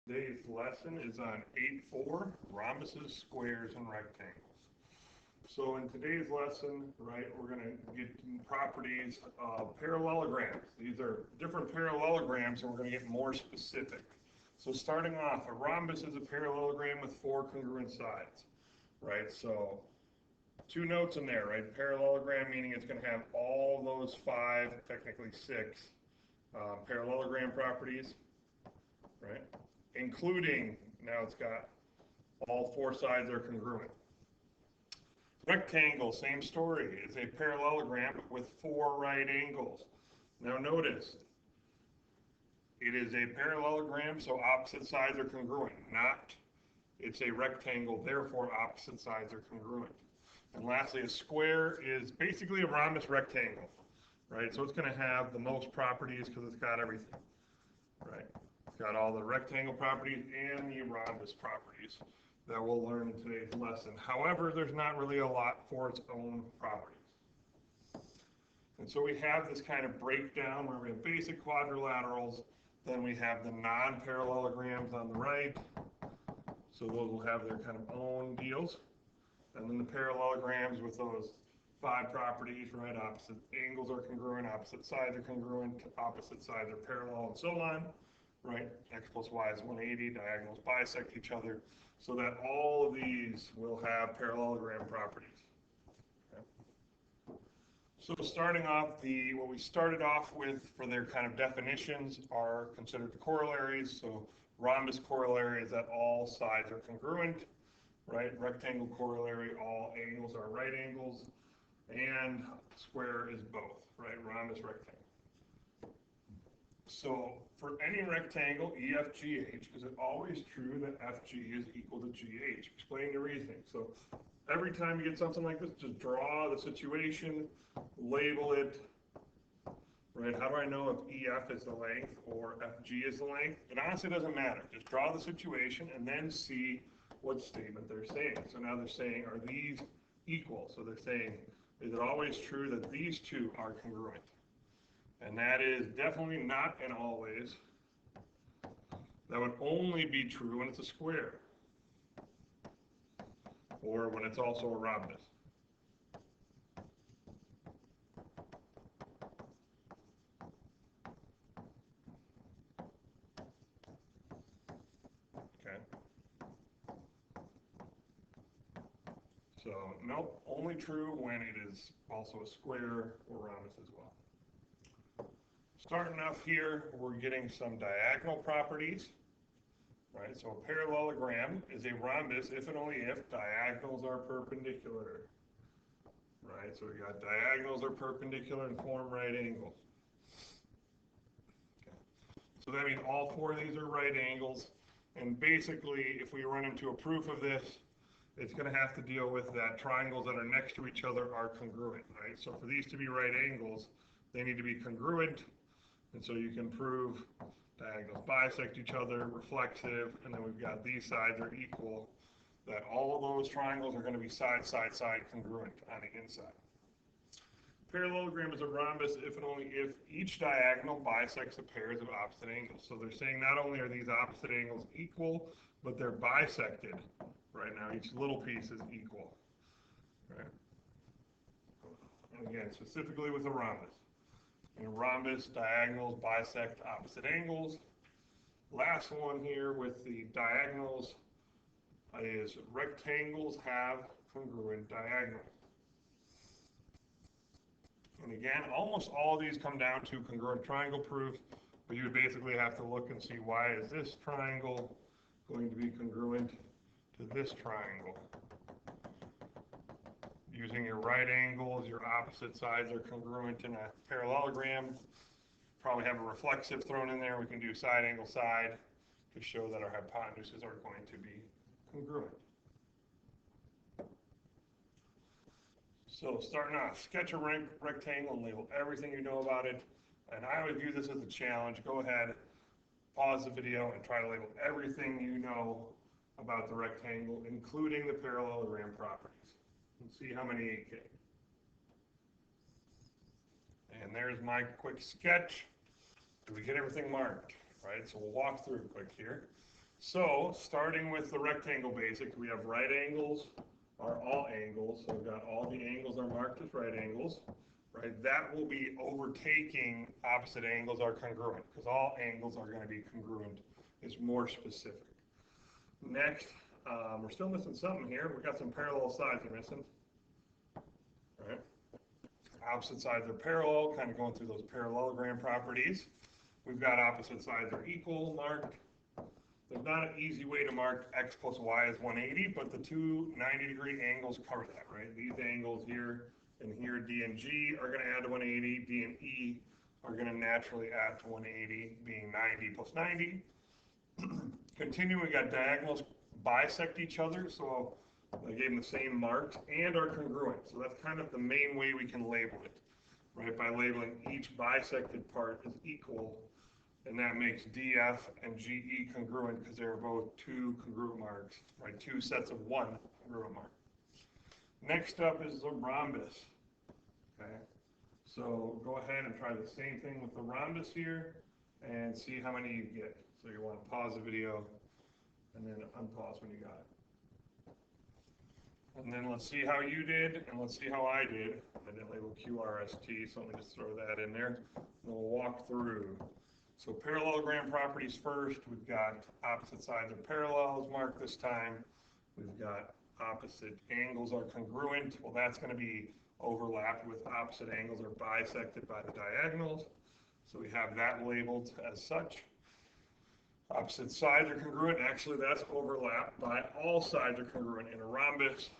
Today's lesson is on 8.4, rhombuses, squares, and rectangles. So in today's lesson, right, we're going to get properties of parallelograms. These are different parallelograms, and we're going to get more specific. So starting off, a rhombus is a parallelogram with 4 congruent sides, right? So 2 notes in there, right? Parallelogram meaning it's going to have all those 5, technically 6, parallelogram properties, right? Including, now it's got all 4 sides are congruent. Rectangle, same story. It's a parallelogram with 4 right angles. Now notice, it is a parallelogram, so opposite sides are congruent. Not, it's a rectangle, therefore opposite sides are congruent. And lastly, a square is basically a rhombus rectangle, right? So it's going to have the most properties because it's got everything, right? It's got all the rectangle properties and the rhombus properties that we'll learn in today's lesson. However, there's not really a lot for its own properties. And so we have this kind of breakdown where we have basic quadrilaterals, then we have the non-parallelograms on the right. So those will have their kind of own deals. And then the parallelograms with those 5 properties, right? Opposite angles are congruent, opposite sides are congruent, opposite sides are parallel, and so on, right? X plus Y is 180, diagonals bisect each other, so that all of these will have parallelogram properties. Okay. So starting off, what we started off with for their kind of definitions are considered the corollaries. So rhombus corollary is that all sides are congruent, right? Rectangle corollary, all angles are right angles, and square is both, right? Rhombus, rectangle. So for any rectangle, EFGH, is it always true that FG is equal to GH? Explain your reasoning. So every time you get something like this, just draw the situation, label it, right? How do I know if EF is the length or FG is the length? It honestly doesn't matter. Just draw the situation and then see what statement they're saying. So now they're saying, are these equal? So they're saying, is it always true that these 2 are congruent? And that is definitely not and always. That would only be true when it's a square, or when it's also a rhombus. Okay. So, nope, only true when it is also a square or rhombus as well. Starting off here, we're getting some diagonal properties, right? So a parallelogram is a rhombus if and only if diagonals are perpendicular, right? So we got diagonals are perpendicular and form right angles. Okay. So that means all 4 of these are right angles, and basically if we run into a proof of this, it's going to have to deal with that triangles that are next to each other are congruent, right? So for these to be right angles, they need to be congruent. And so you can prove diagonals bisect each other, reflexive, and then we've got these sides are equal, that all of those triangles are going to be side, side, side congruent on the inside. Parallelogram is a rhombus if and only if each diagonal bisects the pairs of opposite angles. So they're saying not only are these opposite angles equal, but they're bisected. Right now, each little piece is equal. Right? And again, specifically with a rhombus. In a rhombus, diagonals bisect opposite angles. Last one here with the diagonals is rectangles have congruent diagonals. And again, almost all of these come down to congruent triangle proofs, but you would basically have to look and see why is this triangle going to be congruent to this triangle. Using your right angles, your opposite sides are congruent in a parallelogram. Probably have a reflexive thrown in there. We can do side angle side to show that our hypotenuses are going to be congruent. So starting off, sketch a rectangle and label everything you know about it. And I would view this as a challenge. Go ahead, pause the video, and try to label everything you know about the rectangle, including the parallelogram properties. And see how many you get. And there's my quick sketch. Did we get everything marked? Right, so we'll walk through quick here. So, starting with the rectangle basics, we have right angles are all angles. So we've got all the angles are marked as right angles, right? That will be overtaking opposite angles are congruent, because all angles are going to be congruent. It's more specific. Next, we're still missing something here. We've got some parallel sides we're missing, right? Opposite sides are parallel, kind of going through those parallelogram properties. We've got opposite sides are equal marked. There's not an easy way to mark x plus y as 180, but the two 90-degree angles cover that, right? These angles here and here, D and G, are going to add to 180. D and E are going to naturally add to 180, being 90 plus 90. Continuing, we got diagonals bisect each other, so I gave them the same marks and are congruent. So that's kind of the main way we can label it, right? By labeling each bisected part as equal, and that makes DF and GE congruent because they're both two congruent marks, right? Two sets of one congruent mark. Next up is the rhombus, okay? So go ahead and try the same thing with the rhombus here and see how many you get. So you want to pause the video and then unpause when you got it. And then let's see how you did, and let's see how I did. I didn't label QRST, so let me just throw that in there. And we'll walk through. So parallelogram properties first. We've got opposite sides are parallels marked this time. We've got opposite angles are congruent. Well, that's going to be overlapped with opposite angles are bisected by the diagonals. So we have that labeled as such. Opposite sides are congruent. Actually, that's overlapped by all sides are congruent in a rhombus.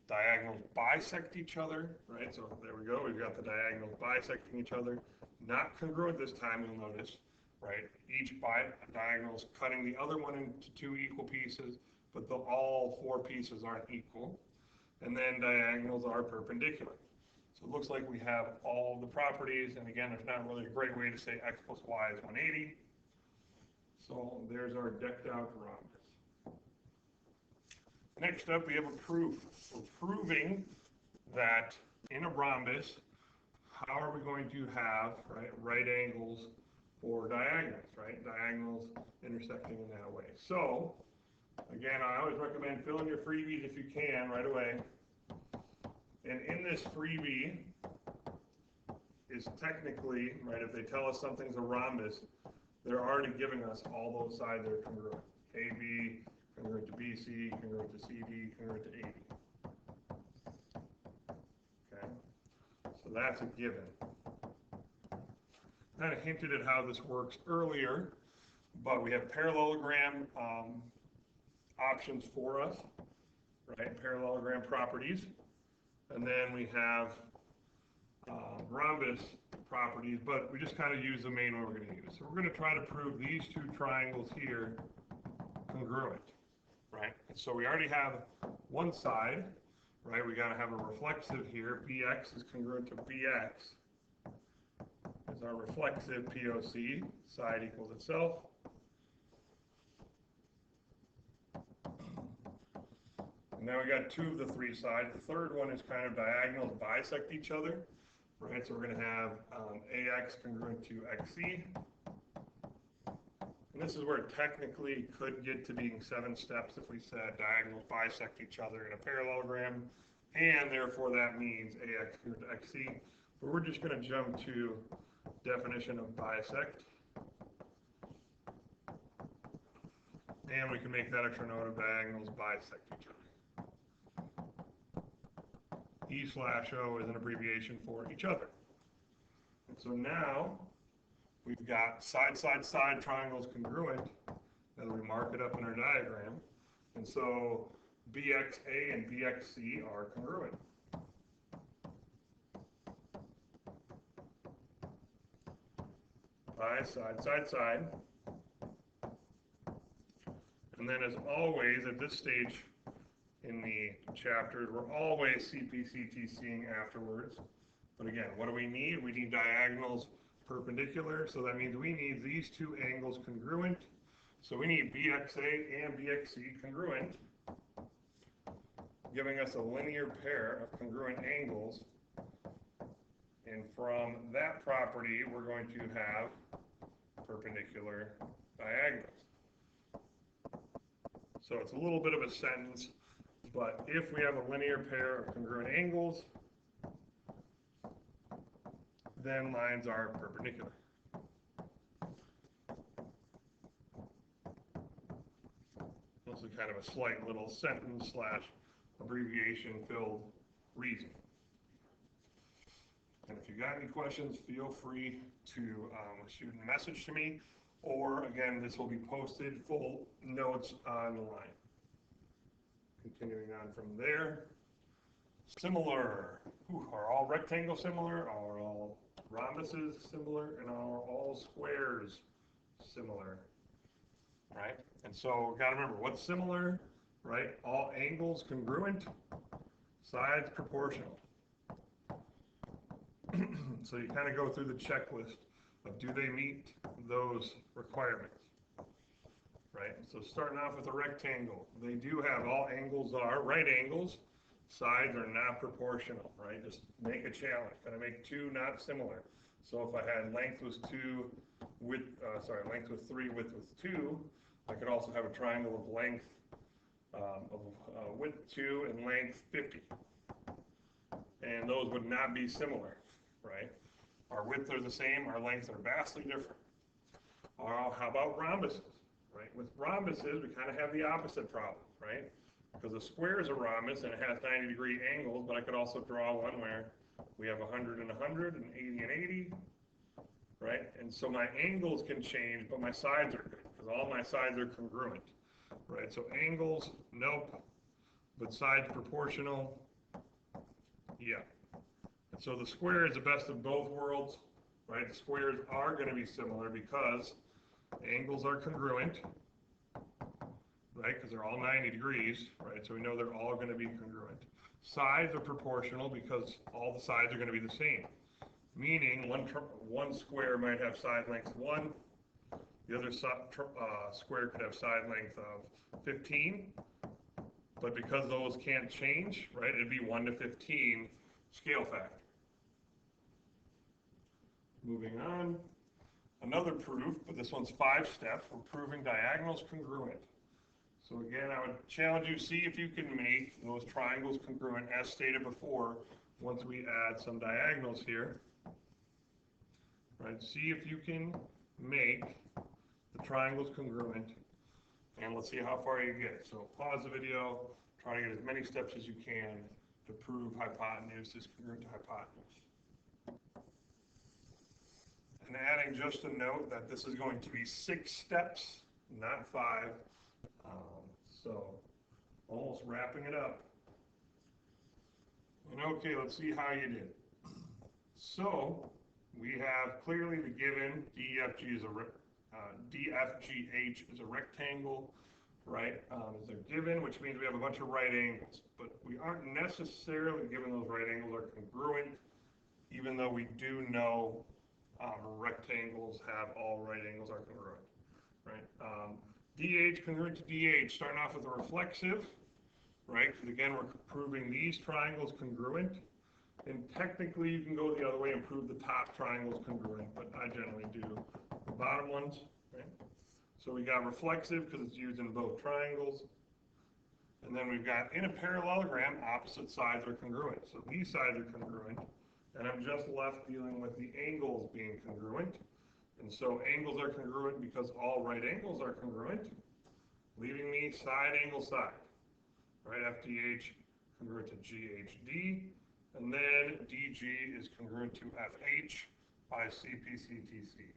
Diagonals bisect each other, right? So there we go. We've got the diagonals bisecting each other. Not congruent this time, you'll notice, right? Each diagonal is cutting the other one into two equal pieces, but all four pieces aren't equal. And then diagonals are perpendicular. So it looks like we have all the properties, and again, there's not really a great way to say x plus y is 180. So there's our decked out rhombus. Next up, we have a proof. So proving that in a rhombus, how are we going to have right angles for diagonals, right? Diagonals intersecting in that way. So again, I always recommend filling your freebies if you can right away. And in this freebie is technically, right, if they tell us something's a rhombus, they're already giving us all those sides that are congruent. AB, congruent to BC, congruent to CD, congruent to AD. Okay, so that's a given. Kind of hinted at how this works earlier, but we have parallelogram options for us, right? Parallelogram properties. And then we have rhombus properties, but we just kind of use the main one we're going to use. So we're going to try to prove these two triangles here congruent, right? And so we already have one side, right? We got to have a reflexive here. BX is congruent to BX. Is our reflexive POC, side equals itself. And now we got two of the three sides. The third one is kind of diagonals bisect each other, right? So we're going to have AX congruent to XC. And this is where it technically could get to being 7 steps if we said diagonals bisect each other in a parallelogram, and therefore that means AX congruent to XC. But we're just going to jump to definition of bisect. And we can make that extra note of diagonals bisect each other. E/O is an abbreviation for each other. And so now we've got side triangles congruent, and we mark it up in our diagram. And so BXA and BXC are congruent. By side. And then as always, at this stage in the chapter, we're always CPCTCing afterwards. But again, what do we need? We need diagonals perpendicular, so that means we need these two angles congruent. So we need BXA and BXC congruent, giving us a linear pair of congruent angles. And from that property, we're going to have perpendicular diagonals. So it's a little bit of a sentence, but if we have a linear pair of congruent angles, then lines are perpendicular. This is kind of a slight little sentence slash abbreviation filled reason. And if you got any questions, feel free to shoot a message to me, or again, this will be posted full notes online. Continuing on from there, similar. Are all rectangles similar? Are all rhombuses similar? And are all squares similar? Right? And so got to remember what's similar, right? All angles congruent, sides proportional. So you kind of go through the checklist of do they meet those requirements, right? So starting off with a rectangle, they do have all angles are right angles, sides are not proportional, right? Just make a challenge, kind of make two not similar. So if I had length was 2, width, length was 3, width was 2, I could also have a triangle of length width 2 and length 50. And those would not be similar, right? Our width are the same, our lengths are vastly different. How about rhombuses, right? With rhombuses, we kind of have the opposite problem, right? Because a square is a rhombus and it has 90-degree angles, but I could also draw one where we have 100 and 100 and 80 and 80, right? And so my angles can change, but my sides are good because all my sides are congruent, right? So angles, nope, but sides proportional, yeah. And so the square is the best of both worlds, right? The squares are going to be similar because angles are congruent, right? Because they're all 90 degrees, right? So we know they're all going to be congruent. Sides are proportional because all the sides are going to be the same. Meaning one square might have side length 1, the other square could have side length of 15, but because those can't change, right, it'd be 1 to 15 scale factor. Moving on, another proof, but this one's 5 steps. We're proving diagonals congruent. So again, I would challenge you, see if you can make those triangles congruent as stated before once we add some diagonals here. Right, see if you can make the triangles congruent, and let's see how far you get. So pause the video, try to get as many steps as you can to prove hypotenuse is congruent to hypotenuse. And adding just a note that this is going to be 6 steps, not 5. So almost wrapping it up. And okay, let's see how you did. So we have clearly the given DFGH is a rectangle, right? Is a given, which means we have a bunch of right angles, but we aren't necessarily given those right angles are congruent, even though we do know rectangles have all right angles are congruent, right? DH congruent to DH, starting off with a reflexive, right? Because again, we're proving these triangles congruent. And technically, you can go the other way and prove the top triangles congruent, but I generally do the bottom ones, right? So we got reflexive because it's used in both triangles. And then we've got in a parallelogram, opposite sides are congruent. So these sides are congruent, and I'm just left dealing with the angles being congruent. And so angles are congruent because all right angles are congruent, leaving me side angle side, right? FDH congruent to GHD. And then DG is congruent to FH by CPCTC.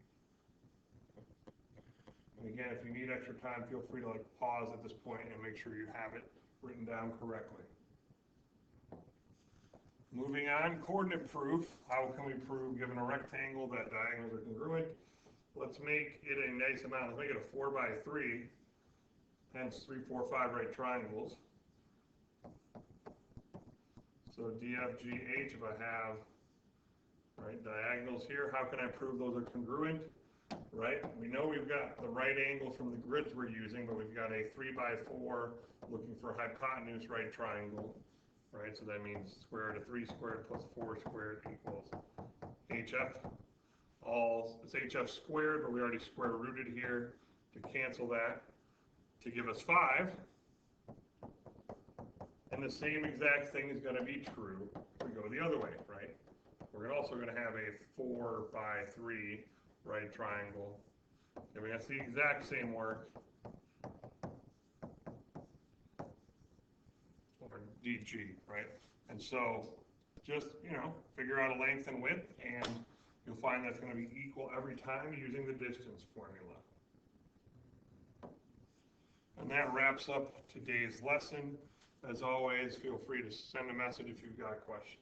And again, if you need extra time, feel free to pause at this point and make sure you have it written down correctly. Moving on, coordinate proof. How can we prove, given a rectangle, that diagonals are congruent? Let's make it a nice amount. Let's make it a 4 by 3, hence 3, 4, 5 right triangles. So DFGH, if I have right diagonals here, how can I prove those are congruent? Right? We know we've got the right angles from the grids we're using, but we've got a 3 by 4 looking for hypotenuse right triangle. Right? So that means square root of 3 squared plus 4 squared equals HF. It's HF squared, but we already square rooted here to cancel that to give us 5. And the same exact thing is going to be true if we go the other way, right? We're also going to have a 4 by 3 right triangle. And that's the exact same work. Or DG, right? And so just, figure out a length and width, and you'll find that's going to be equal every time using the distance formula. And that wraps up today's lesson. As always, feel free to send a message if you've got questions.